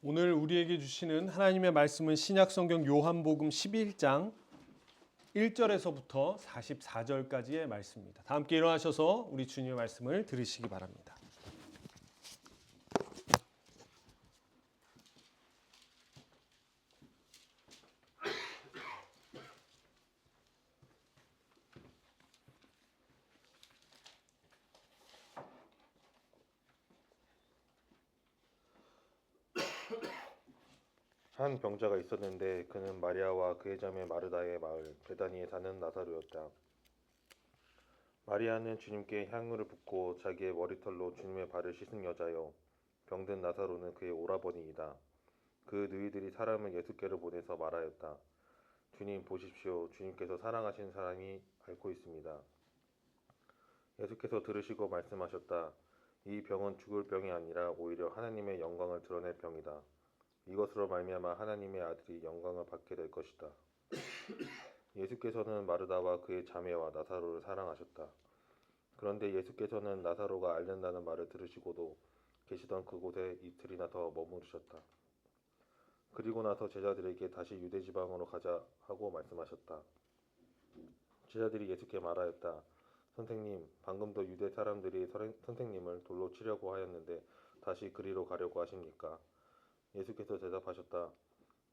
오늘 우리에게 주시는 하나님의 말씀은 신약성경 요한복음 11장 1절에서부터 44절까지의 말씀입니다. 다 함께 일어나셔서 우리 주님의 말씀을 들으시기 바랍니다. 한 병자가 있었는데 그는 마리아와 그의 자매 마르다의 마을 베다니에 사는 나사로였다. 마리아는 주님께 향유를 붓고 자기의 머리털로 주님의 발을 씻은 여자요, 병든 나사로는 그의 오라버니이다. 그 너희들이 사람을 예수께로 보내서 말하였다. 주님 보십시오, 주님께서 사랑하신 사람이 앓고 있습니다. 예수께서 들으시고 말씀하셨다. 이 병은 죽을 병이 아니라 오히려 하나님의 영광을 드러낼 병이다. 이것으로 말미암아 하나님의 아들이 영광을 받게 될 것이다. 예수께서는 마르다와 그의 자매와 나사로를 사랑하셨다. 그런데 예수께서는 나사로가 앓는다는 말을 들으시고도 계시던 그곳에 이틀이나 더 머무르셨다. 그리고 나서 제자들에게 다시 유대 지방으로 가자 하고 말씀하셨다. 제자들이 예수께 말하였다. 선생님, 방금도 유대 사람들이 선생님을 돌로 치려고 하였는데 다시 그리로 가려고 하십니까? 예수께서 대답하셨다.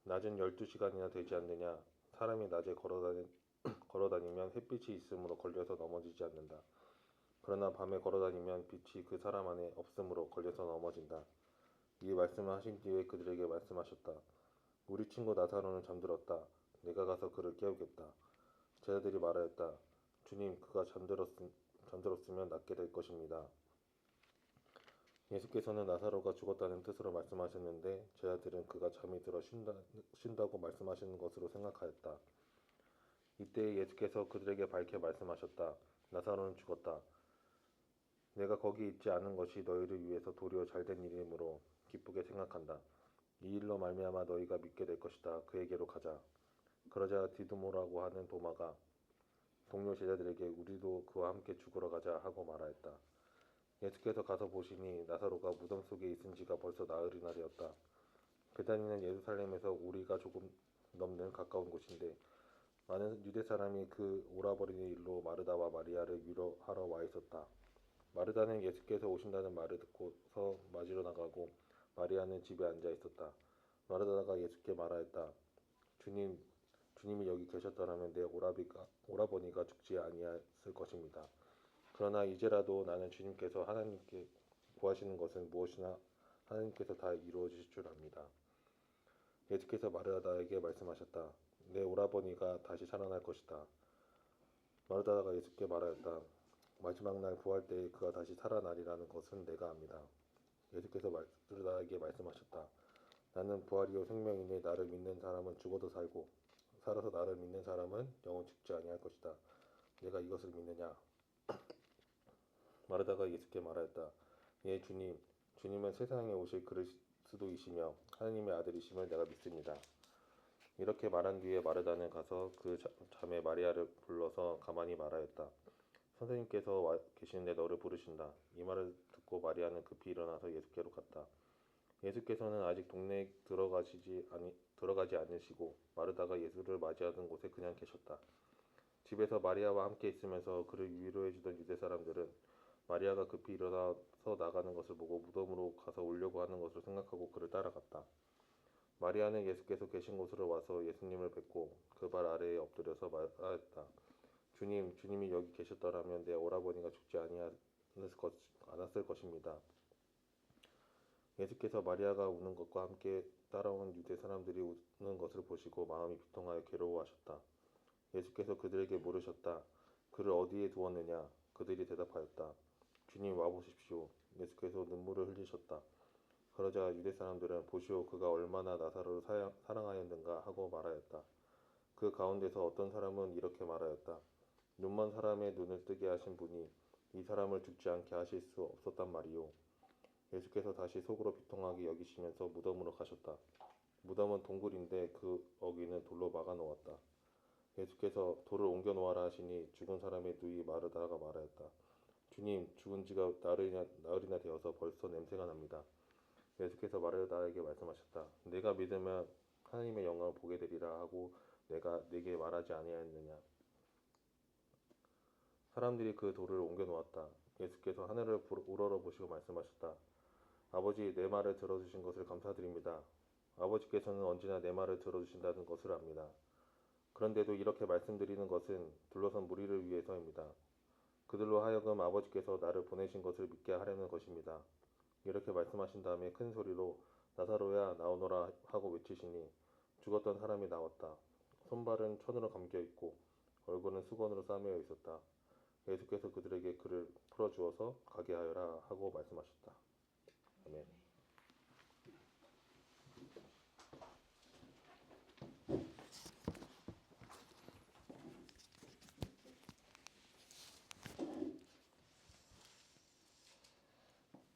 낮은 12시간이나 되지 않느냐? 사람이 낮에 걸어다니면 햇빛이 있으므로 걸려서 넘어지지 않는다. 그러나 밤에 걸어다니면 빛이 그 사람 안에 없으므로 걸려서 넘어진다. 이 말씀을 하신 뒤에 그들에게 말씀하셨다. 우리 친구 나사로는 잠들었다. 내가 가서 그를 깨우겠다. 제자들이 말하였다. 주님, 그가 잠들었으면 낫게 될 것입니다. 예수께서는 나사로가 죽었다는 뜻으로 말씀하셨는데 제자들은 그가 잠이 들어 쉰다고 말씀하시는 것으로 생각하였다. 이때 예수께서 그들에게 밝게 말씀하셨다. 나사로는 죽었다. 내가 거기 있지 않은 것이 너희를 위해서 도리어 잘된 일이므로 기쁘게 생각한다. 이 일로 말미암아 너희가 믿게 될 것이다. 그에게로 가자. 그러자 디두모라고 하는 도마가 동료 제자들에게 우리도 그와 함께 죽으러 가자 하고 말하였다. 예수께서 가서 보시니 나사로가 무덤 속에 있은 지가 벌써 나흘이나 되었다. 베다니는 예루살렘에서 우리가 조금 넘는 가까운 곳인데 많은 유대 사람이 그 오라버니 일로 마르다와 마리아를 위로하러 와 있었다. 마르다는 예수께서 오신다는 말을 듣고서 맞으러 나가고 마리아는 집에 앉아 있었다. 마르다가 예수께 말하였다. 주님이 여기 계셨더라면 내 오라버니가 죽지 아니했을 것입니다. 그러나 이제라도 나는 주님께서 하나님께 구하시는 것은 무엇이나 하나님께서 다 이루어 주실 줄 압니다. 예수께서 마르다에게 말씀하셨다. 내 오라버니가 다시 살아날 것이다. 마르다가 예수께 말하였다. 마지막 날 부활 때에 그가 다시 살아나리라는 것은 내가 압니다. 예수께서 마르다에게 말씀하셨다. 나는 부활이요 생명이니 나를 믿는 사람은 죽어도 살고 살아서 나를 믿는 사람은 영원 죽지 아니할 것이다. 내가 이것을 믿느냐? 마르다가 예수께 말하였다. 예, 주님은 세상에 오실 그리스도이시며 하나님의 아들이심을 내가 믿습니다. 이렇게 말한 뒤에 마르다는 가서 그 자매 마리아를 불러서 가만히 말하였다. 선생님께서 와 계시는데 너를 부르신다. 이 말을 듣고 마리아는 급히 일어나서 예수께로 갔다. 예수께서는 아직 동네에 들어가지 않으시고 마르다가 예수를 맞이하던 곳에 그냥 계셨다. 집에서 마리아와 함께 있으면서 그를 위로해주던 유대 사람들은 마리아가 급히 일어나서 나가는 것을 보고 무덤으로 가서 울려고 하는 것을 생각하고 그를 따라갔다. 마리아는 예수께서 계신 곳으로 와서 예수님을 뵙고 그 발 아래에 엎드려서 말하였다. 주님이 여기 계셨더라면 내 오라버니가 죽지 않았을 것입니다. 예수께서 마리아가 우는 것과 함께 따라온 유대 사람들이 우는 것을 보시고 마음이 비통하여 괴로워하셨다. 예수께서 그들에게 물으셨다. 그를 어디에 두었느냐? 그들이 대답하였다. 주님 와보십시오. 예수께서 눈물을 흘리셨다. 그러자 유대 사람들은 보시오 그가 얼마나 나사로를 사랑하였는가 하고 말하였다. 그 가운데서 어떤 사람은 이렇게 말하였다. 눈먼 사람의 눈을 뜨게 하신 분이 이 사람을 죽지 않게 하실 수 없었단 말이오. 예수께서 다시 속으로 비통하게 여기시면서 무덤으로 가셨다. 무덤은 동굴인데 그 어귀는 돌로 막아 놓았다. 예수께서 돌을 옮겨 놓아라 하시니 죽은 사람의 누이 마르다가 말하였다. 주님, 죽은 지가 나흘이나 되어서 벌써 냄새가 납니다. 예수께서 마르다에게 말씀하셨다. 내가 믿으면 하나님의 영광을 보게 되리라 하고 내가 네게 말하지 아니하였느냐. 사람들이 그 돌을 옮겨 놓았다. 예수께서 하늘을 우러러 보시고 말씀하셨다. 아버지, 내 말을 들어주신 것을 감사드립니다. 아버지께서는 언제나 내 말을 들어주신다는 것을 압니다. 그런데도 이렇게 말씀드리는 것은 둘러선 무리를 위해서입니다. 그들로 하여금 아버지께서 나를 보내신 것을 믿게 하려는 것입니다. 이렇게 말씀하신 다음에 큰 소리로 나사로야 나오너라 하고 외치시니 죽었던 사람이 나왔다. 손발은 천으로 감겨 있고 얼굴은 수건으로 싸매어 있었다. 예수께서 그들에게 그를 풀어주어서 가게 하여라 하고 말씀하셨다. 아멘.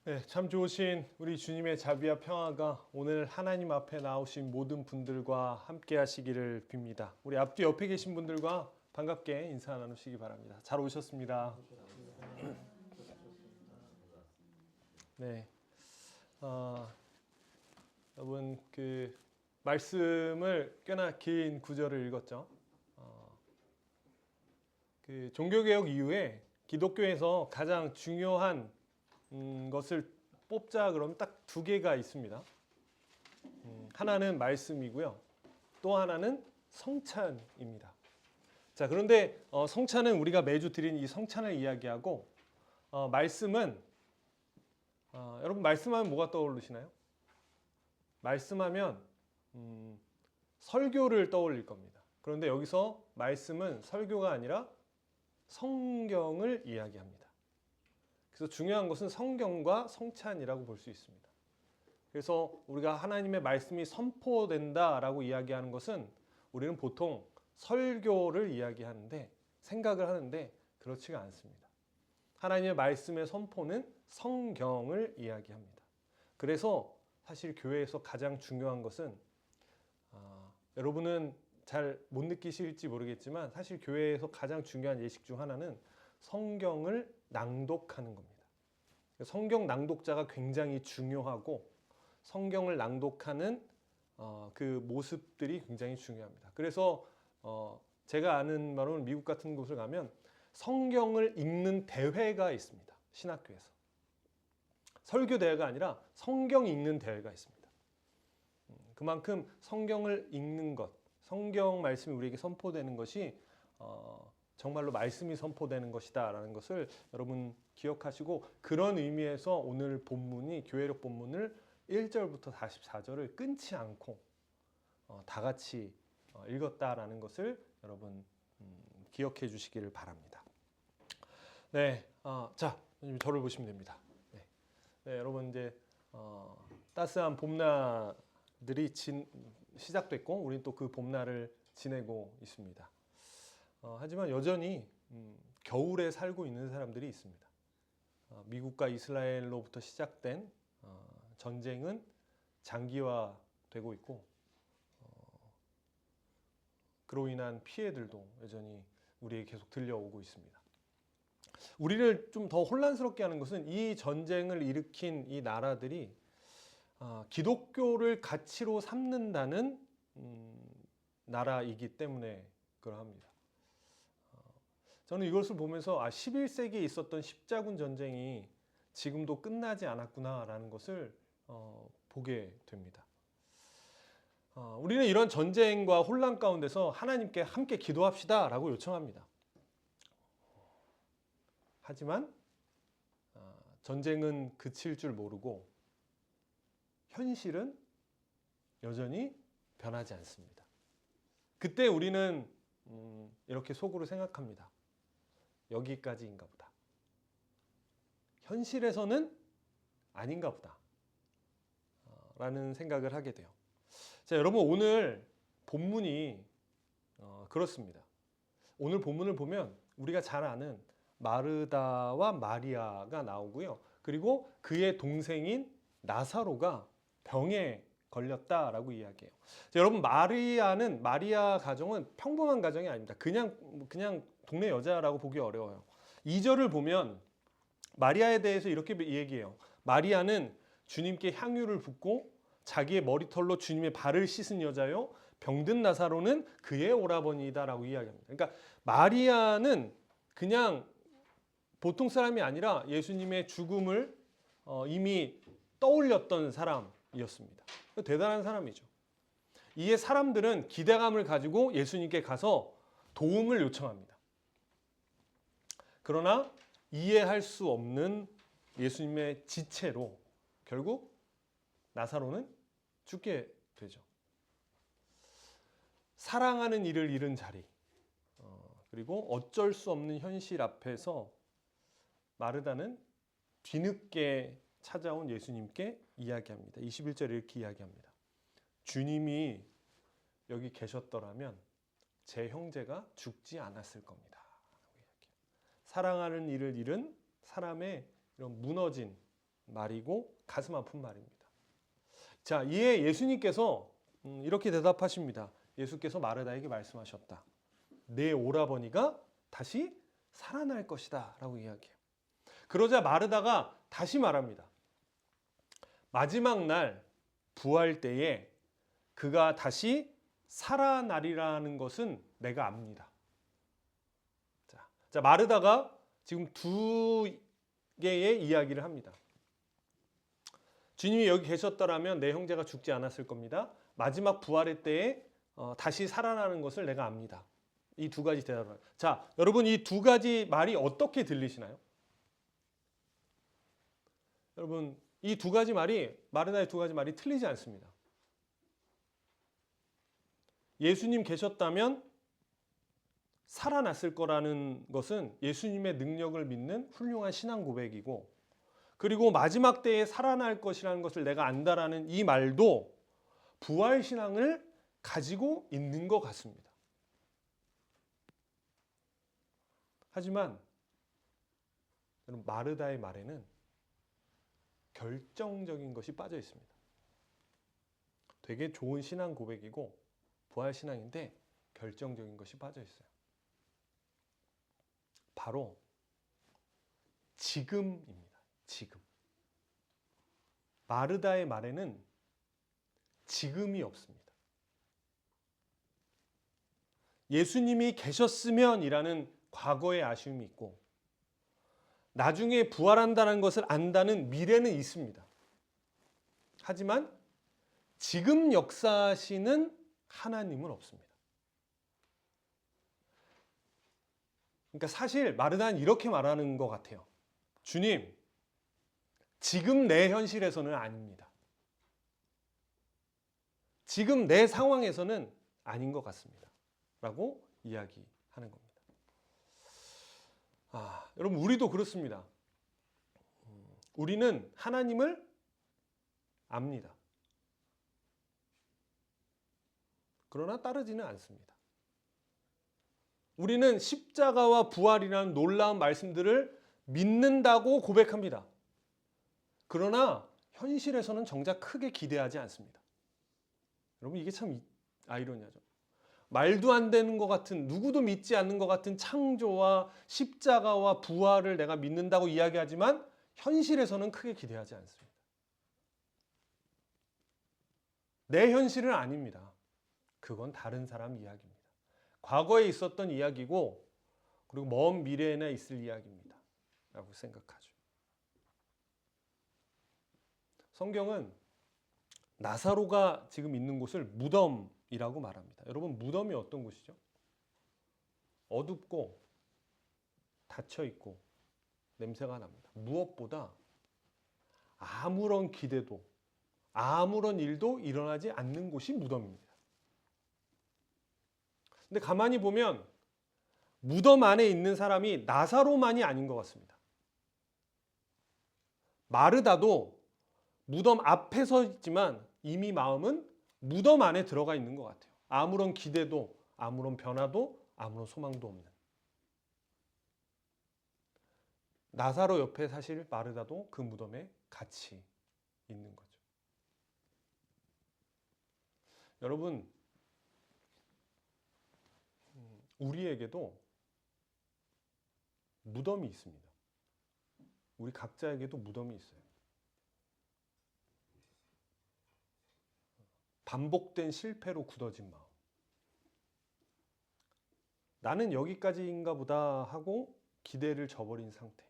네, 참 좋으신 우리 주님의 자비와 평화가 오늘 하나님 앞에 나오신 모든 분들과 함께 하시기를 빕니다. 우리 앞뒤 옆에 계신 분들과 반갑게 인사 나누시기 바랍니다. 잘 오셨습니다. 네, 여러분 그 말씀을 꽤나 긴 구절을 읽었죠. 그 종교개혁 이후에 기독교에서 가장 중요한 것을 뽑자 그러면 딱 두 개가 있습니다. 하나는 말씀이고요. 또 하나는 성찬입니다. 자, 그런데 성찬은 우리가 매주 드리는 이 성찬을 이야기하고 말씀은 여러분 말씀하면 뭐가 떠오르시나요? 말씀하면 설교를 떠올릴 겁니다. 그런데 여기서 말씀은 설교가 아니라 성경을 이야기합니다. 그래서 중요한 것은 성경과 성찬이라고 볼 수 있습니다. 그래서 우리가 하나님의 말씀이 선포된다라고 이야기하는 것은 우리는 보통 설교를 이야기하는데 생각을 하는데 그렇지가 않습니다. 하나님의 말씀의 선포는 성경을 이야기합니다. 그래서 사실 교회에서 가장 중요한 것은 여러분은 잘 못 느끼실지 모르겠지만 사실 교회에서 가장 중요한 예식 중 하나는 성경을 낭독하는 겁니다. 성경 낭독자가 굉장히 중요하고 성경을 낭독하는 그 모습들이 굉장히 중요합니다. 그래서 제가 아는 바로는 미국 같은 곳을 가면 성경을 읽는 대회가 있습니다. 신학교에서. 설교 대회가 아니라 성경 읽는 대회가 있습니다. 그만큼 성경을 읽는 것, 성경 말씀이 우리에게 선포되는 것이 정말로 말씀이 선포되는 것이다라는 것을 여러분 기억하시고 그런 의미에서 오늘 본문이 교회력 본문을 1절부터 44절을 끊지 않고 다 같이 읽었다라는 것을 여러분 기억해 주시기를 바랍니다. 네, 자 저를 보시면 됩니다. 네, 여러분 이제 따스한 봄날들이 시작됐고 우리는 또 그 봄날을 지내고 있습니다. 하지만 여전히 겨울에 살고 있는 사람들이 있습니다. 미국과 이스라엘로부터 시작된 전쟁은 장기화되고 있고 그로 인한 피해들도 여전히 우리에게 계속 들려오고 있습니다. 우리를 좀 더 혼란스럽게 하는 것은 이 전쟁을 일으킨 이 나라들이 기독교를 가치로 삼는다는 나라이기 때문에 그러합니다. 저는 이것을 보면서 11세기에 있었던 십자군 전쟁이 지금도 끝나지 않았구나라는 것을 보게 됩니다. 우리는 이런 전쟁과 혼란 가운데서 하나님께 함께 기도합시다라고 요청합니다. 하지만 전쟁은 그칠 줄 모르고 현실은 여전히 변하지 않습니다. 그때 우리는 이렇게 속으로 생각합니다. 여기까지인가 보다. 현실에서는 아닌가 보다. 라는 생각을 하게 돼요. 자, 여러분 오늘 본문이 그렇습니다. 오늘 본문을 보면 우리가 잘 아는 마르다와 마리아가 나오고요. 그리고 그의 동생인 나사로가 병에 걸렸다라고 이야기해요. 자, 여러분 마리아 가정은 평범한 가정이 아닙니다. 그냥 동네 여자라고 보기 어려워요. 2절을 보면 마리아에 대해서 이렇게 얘기해요. 마리아는 주님께 향유를 붓고 자기의 머리털로 주님의 발을 씻은 여자요 병든 나사로는 그의 오라버니다라고 이야기합니다. 그러니까 마리아는 그냥 보통 사람이 아니라 예수님의 죽음을 이미 떠올렸던 사람이었습니다. 대단한 사람이죠. 이에 사람들은 기대감을 가지고 예수님께 가서 도움을 요청합니다. 그러나 이해할 수 없는 예수님의 지체로 결국 나사로는 죽게 되죠. 사랑하는 이를 잃은 자리, 그리고 어쩔 수 없는 현실 앞에서 마르다는 뒤늦게 찾아온 예수님께 이야기합니다. 21절에 이렇게 이야기합니다. 주님이 여기 계셨더라면 제 형제가 죽지 않았을 겁니다. 사랑하는 이를 잃은 사람의 이런 무너진 말이고 가슴 아픈 말입니다. 자, 이에 예수님께서 이렇게 대답하십니다. 예수께서 마르다에게 말씀하셨다. 내 오라버니가 다시 살아날 것이다 라고 이야기해요. 그러자 마르다가 다시 말합니다. 마지막 날 부활 때에 그가 다시 살아나리라는 것은 내가 압니다. 자, 마르다가 지금 두 개의 이야기를 합니다. 주님이 여기 계셨더라면 내 형제가 죽지 않았을 겁니다. 마지막 부활의 때에 다시 살아나는 것을 내가 압니다. 이 두 가지 대답을. 자, 여러분 이 두 가지 말이 어떻게 들리시나요? 여러분 이 두 가지 말이 마르다의 두 가지 말이 틀리지 않습니다. 예수님 계셨다면 살아났을 거라는 것은 예수님의 능력을 믿는 훌륭한 신앙 고백이고, 그리고 마지막 때에 살아날 것이라는 것을 내가 안다라는 이 말도 부활 신앙을 가지고 있는 것 같습니다. 하지만 마르다의 말에는 결정적인 것이 빠져 있습니다. 되게 좋은 신앙 고백이고 부활 신앙인데 결정적인 것이 빠져 있어요. 바로 지금입니다. 지금. 마르다의 말에는 지금이 없습니다. 예수님이 계셨으면이라는 과거의 아쉬움이 있고 나중에 부활한다는 것을 안다는 미래는 있습니다. 하지만 지금 역사하시는 하나님은 없습니다. 그러니까 사실 마르다는 이렇게 말하는 것 같아요. 주님, 지금 내 현실에서는 아닙니다. 지금 내 상황에서는 아닌 것 같습니다. 라고 이야기하는 겁니다. 여러분 우리도 그렇습니다. 우리는 하나님을 압니다. 그러나 따르지는 않습니다. 우리는 십자가와 부활이라는 놀라운 말씀들을 믿는다고 고백합니다. 그러나 현실에서는 정작 크게 기대하지 않습니다. 여러분 이게 참 아이러니하죠. 말도 안 되는 것 같은, 누구도 믿지 않는 것 같은 창조와 십자가와 부활을 내가 믿는다고 이야기하지만 현실에서는 크게 기대하지 않습니다. 내 현실은 아닙니다. 그건 다른 사람 이야기입니다. 과거에 있었던 이야기고 그리고 먼 미래에나 있을 이야기입니다. 라고 생각하죠. 성경은 나사로가 지금 있는 곳을 무덤이라고 말합니다. 여러분 무덤이 어떤 곳이죠? 어둡고 닫혀있고 냄새가 납니다. 무엇보다 아무런 기대도 아무런 일도 일어나지 않는 곳이 무덤입니다. 근데 가만히 보면 무덤 안에 있는 사람이 나사로만이 아닌 것 같습니다. 마르다도 무덤 앞에 서 있지만 이미 마음은 무덤 안에 들어가 있는 것 같아요. 아무런 기대도 아무런 변화도 아무런 소망도 없는. 나사로 옆에 사실 마르다도 그 무덤에 같이 있는 거죠. 여러분 우리에게도 무덤이 있습니다. 우리 각자에게도 무덤이 있어요. 반복된 실패로 굳어진 마음. 나는 여기까지인가 보다 하고 기대를 저버린 상태.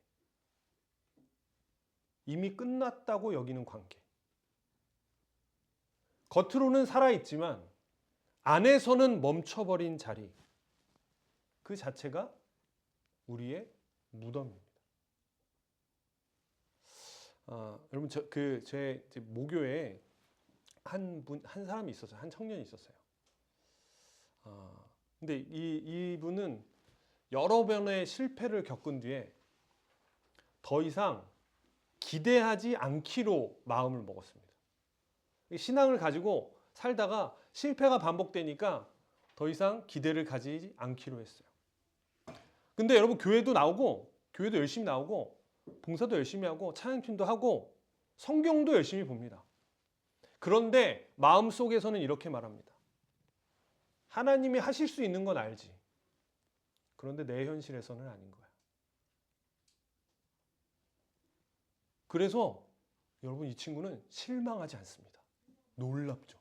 이미 끝났다고 여기는 관계. 겉으로는 살아있지만 안에서는 멈춰버린 자리. 그 자체가 우리의 무덤입니다. 여러분, 제 모교에 한 사람이 있었어요. 한 청년이 있었어요. 근데 이분은 여러 번의 실패를 겪은 뒤에 더 이상 기대하지 않기로 마음을 먹었습니다. 신앙을 가지고 살다가 실패가 반복되니까 더 이상 기대를 가지지 않기로 했어요. 근데 여러분, 교회도 열심히 나오고 봉사도 열심히 하고 찬양팀도 하고 성경도 열심히 봅니다. 그런데 마음속에서는 이렇게 말합니다. 하나님이 하실 수 있는 건 알지. 그런데 내 현실에서는 아닌 거야. 그래서 여러분, 이 친구는 실망하지 않습니다. 놀랍죠.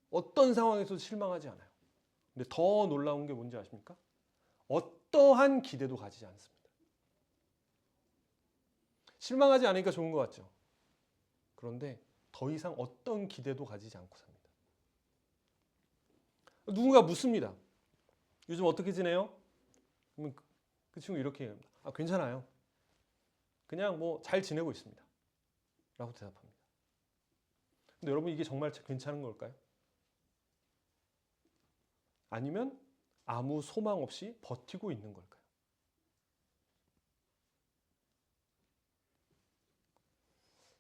어떤 상황에서도 실망하지 않아요. 근데 더 놀라운 게 뭔지 아십니까? 어떠한 기대도 가지지 않습니다. 실망하지 않으니까 좋은 것 같죠. 그런데 더 이상 어떤 기대도 가지지 않고 삽니다. 누군가 묻습니다. 요즘 어떻게 지내요? 그러면 그 친구 이렇게 얘기합니다. 괜찮아요. 그냥 뭐 잘 지내고 있습니다. 라고 대답합니다. 근데 여러분, 이게 정말 괜찮은 걸까요? 아니면 아무 소망 없이 버티고 있는 걸까요?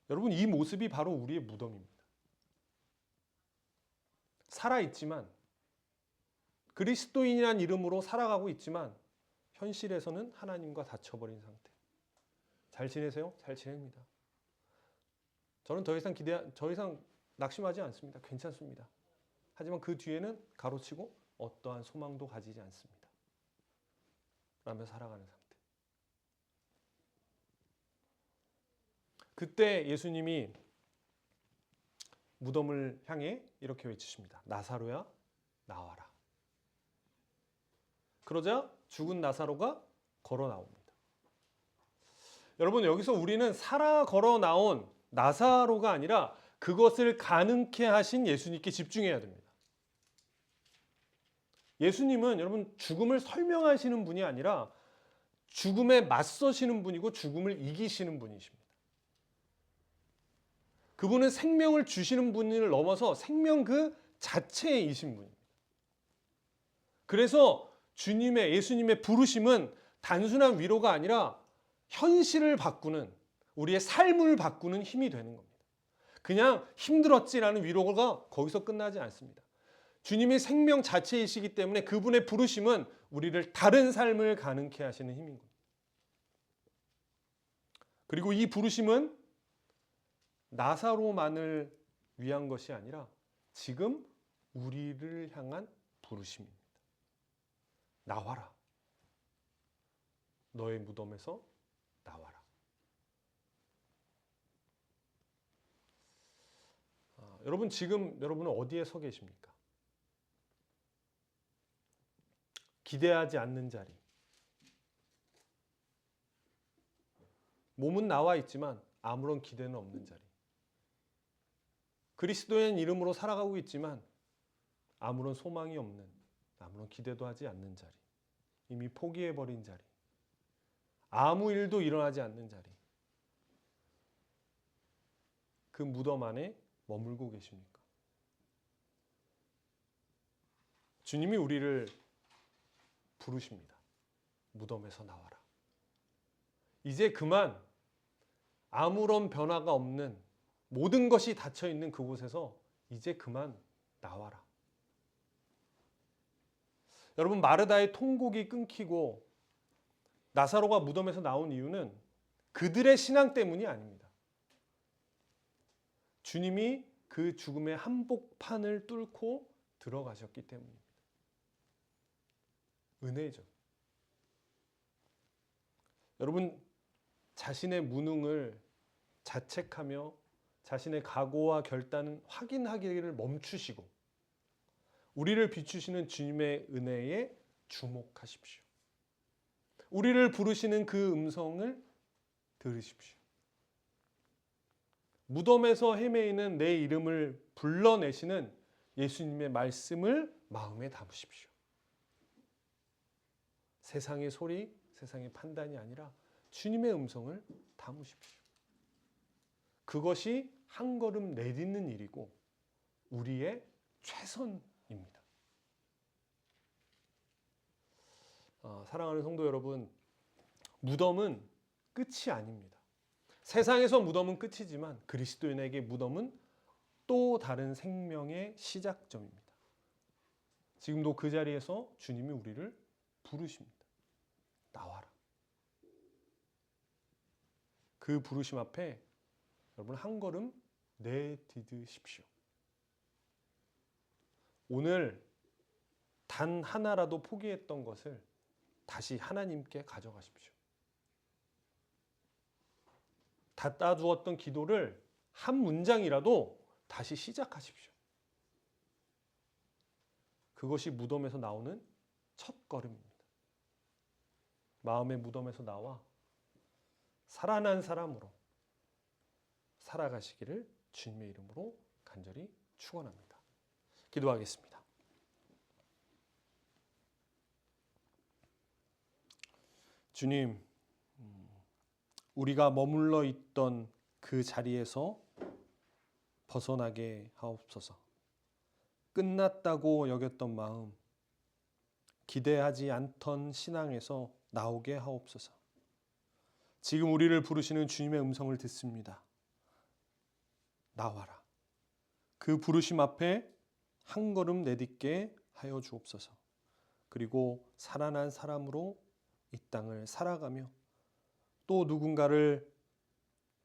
여러분, 이 모습이 바로 우리의 무덤입니다. 살아있지만, 그리스도인이란 이름으로 살아가고 있지만 현실에서는 하나님과 닫혀버린 상태. 잘 지내세요? 잘 지냅니다. 저는 더 이상 낙심하지 않습니다. 괜찮습니다. 하지만 그 뒤에는 가로치고 어떠한 소망도 가지지 않습니다. 라며 살아가는 상태. 그때 예수님이 무덤을 향해 이렇게 외치십니다. 나사로야, 나와라. 그러자 죽은 나사로가 걸어 나옵니다. 여러분, 여기서 우리는 살아 걸어 나온 나사로가 아니라 그것을 가능케 하신 예수님께 집중해야 됩니다. 예수님은 여러분, 죽음을 설명하시는 분이 아니라 죽음에 맞서시는 분이고 죽음을 이기시는 분이십니다. 그분은 생명을 주시는 분을 넘어서 생명 그 자체이신 분입니다. 그래서 예수님의 부르심은 단순한 위로가 아니라 현실을 바꾸는, 우리의 삶을 바꾸는 힘이 되는 겁니다. 그냥 힘들었지라는 위로가 거기서 끝나지 않습니다. 주님이 생명 자체이시기 때문에 그분의 부르심은 우리를 다른 삶을 가능케 하시는 힘인 겁니다. 그리고 이 부르심은 나사로만을 위한 것이 아니라 지금 우리를 향한 부르심입니다. 나와라. 너의 무덤에서 나와라. 여러분, 지금 여러분은 어디에 서 계십니까? 기대하지 않는 자리. 몸은 나와 있지만 아무런 기대는 없는 자리. 그리스도인 이름으로 살아가고 있지만 아무런 소망이 없는, 아무런 기대도 하지 않는 자리. 이미 포기해버린 자리. 아무 일도 일어나지 않는 자리. 그 무덤 안에 머물고 계십니까? 주님이 우리를 부르십니다. 무덤에서 나와라. 이제 그만 아무런 변화가 없는 모든 것이 닫혀있는 그곳에서 이제 그만 나와라. 여러분, 마르다의 통곡이 끊기고 나사로가 무덤에서 나온 이유는 그들의 신앙 때문이 아닙니다. 주님이 그 죽음의 한복판을 뚫고 들어가셨기 때문입니다. 은혜죠. 여러분, 자신의 무능을 자책하며 자신의 각오와 결단은 확인하기를 멈추시고 우리를 비추시는 주님의 은혜에 주목하십시오. 우리를 부르시는 그 음성을 들으십시오. 무덤에서 헤매이는 내 이름을 불러내시는 예수님의 말씀을 마음에 담으십시오. 세상의 소리, 세상의 판단이 아니라 주님의 음성을 담으십시오. 그것이 한 걸음 내딛는 일이고 우리의 최선입니다. 사랑하는 성도 여러분, 무덤은 끝이 아닙니다. 세상에서 무덤은 끝이지만 그리스도인에게 무덤은 또 다른 생명의 시작점입니다. 지금도 그 자리에서 주님이 우리를 부르십니다. 나와라. 그 부르심 앞에 여러분 한 걸음 내디디십시오. 오늘 단 하나라도 포기했던 것을 다시 하나님께 가져가십시오. 닫아 두었던 기도를 한 문장이라도 다시 시작하십시오. 그것이 무덤에서 나오는 첫 걸음입니다. 마음의 무덤에서 나와 살아난 사람으로 살아가시기를 주님의 이름으로 간절히 축원합니다. 기도하겠습니다. 주님, 우리가 머물러 있던 그 자리에서 벗어나게 하옵소서. 끝났다고 여겼던 마음, 기대하지 않던 신앙에서 나오게 하옵소서. 지금 우리를 부르시는 주님의 음성을 듣습니다. 나와라. 그 부르심 앞에 한 걸음 내딛게 하여 주옵소서. 그리고 살아난 사람으로 이 땅을 살아가며 또 누군가를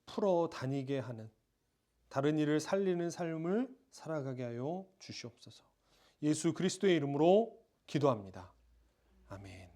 풀어 다니게 하는 다른 이를 살리는 삶을 살아가게 하여 주시옵소서. 예수 그리스도의 이름으로 기도합니다. 아멘.